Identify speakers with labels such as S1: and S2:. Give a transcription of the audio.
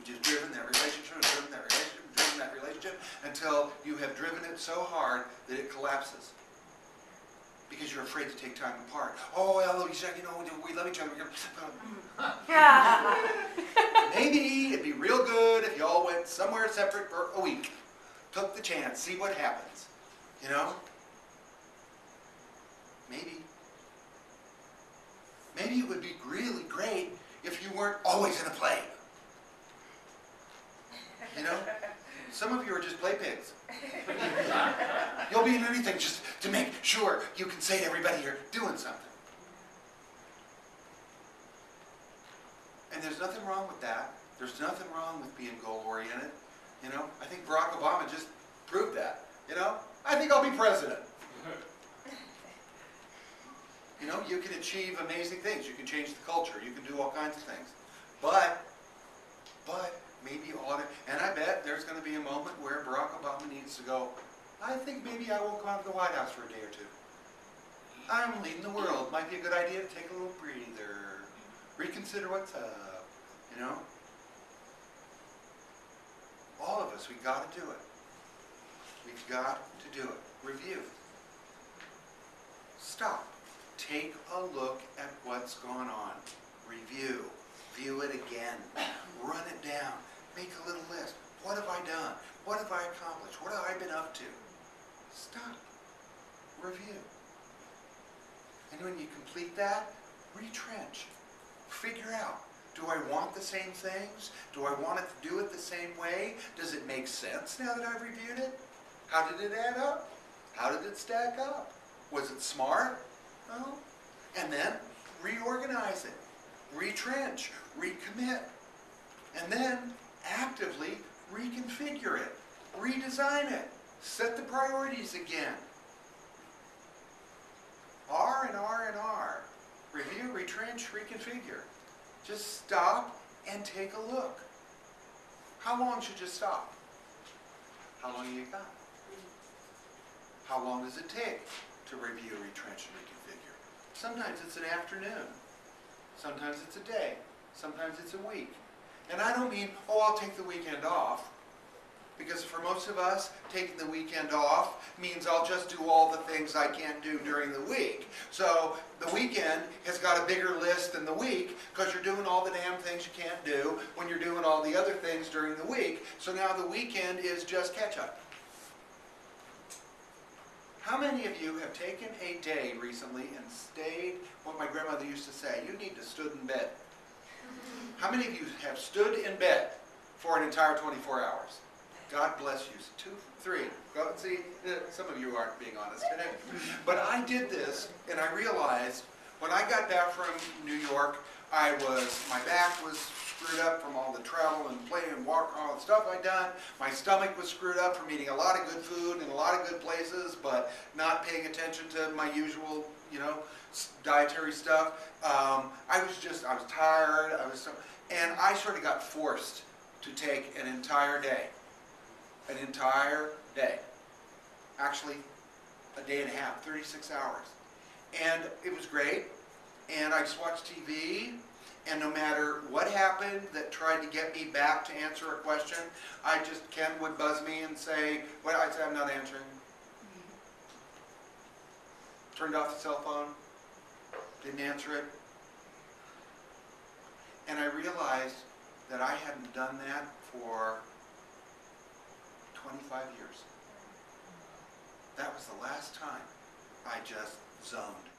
S1: just driven that relationship, driven that relationship, driven that relationship, until you have driven it so hard that it collapses. Because you're afraid to take time apart. Oh, I love each other, you know, we love each other. Maybe it'd be real good if you all went somewhere separate for a week. Took the chance, see what happens. You know? Maybe. Maybe it would be really great if you weren't always in a play. You know? Some of you are just playpigs. You'll be in anything just to make sure you can say to everybody you're doing something. And there's nothing wrong with that. There's nothing wrong with being goal-oriented. You know, I think Barack Obama just proved that. You know, I think I'll be president. You know, you can achieve amazing things. You can change the culture. You can do all kinds of things. But maybe you ought to, and I bet there's going to be a moment where Barack Obama needs to go, I think maybe I won't come out of the White House for a day or two. I'm leading the world. Might be a good idea to take a little breather. Reconsider what's up. You know? All of us, we've got to do it. We've got to do it. Review. Stop. Take a look at what's gone on. Review. View it again. Run it down. Make a little list. What have I done? What have I accomplished? What have I been up to? Stop. Review. And when you complete that, retrench. Figure out, do I want the same things? Do I want it to do it the same way? Does it make sense now that I've reviewed it? How did it add up? How did it stack up? Was it smart? No. And then reorganize it. Retrench. Recommit. And then actively reconfigure it. Redesign it. Set the priorities again. R and R and R. Review, retrench, reconfigure. Just stop and take a look. How long should you stop? How long you got? How long does it take to review, retrench, and reconfigure? Sometimes it's an afternoon. Sometimes it's a day. Sometimes it's a week. And I don't mean, oh, I'll take the weekend off. Because for most of us, taking the weekend off means I'll just do all the things I can't do during the week. So the weekend has got a bigger list than the week because you're doing all the damn things you can't do when you're doing all the other things during the week. So now the weekend is just catch-up. How many of you have taken a day recently and stayed, what my grandmother used to say, you need to stood in bed. How many of you have stood in bed for an entire 24 hours? God bless you. 2, 3. Go, see, some of you aren't being honest. But I did this, and I realized when I got back from New York, my back was screwed up from all the travel and play and walk and all the stuff I'd done. My stomach was screwed up from eating a lot of good food in a lot of good places, but not paying attention to my usual, you know, dietary stuff. I was tired. And I sort of got forced to take an entire day. An entire day. Actually, a day and a half, 36 hours. And it was great. And I just watched TV. And no matter what happened that tried to get me back to answer a question, Ken would buzz me and say, well, I'd say I'm not answering. Turned off the cell phone. Didn't answer it. And I realized that I hadn't done that for 25 years. That was the last time I just zoned.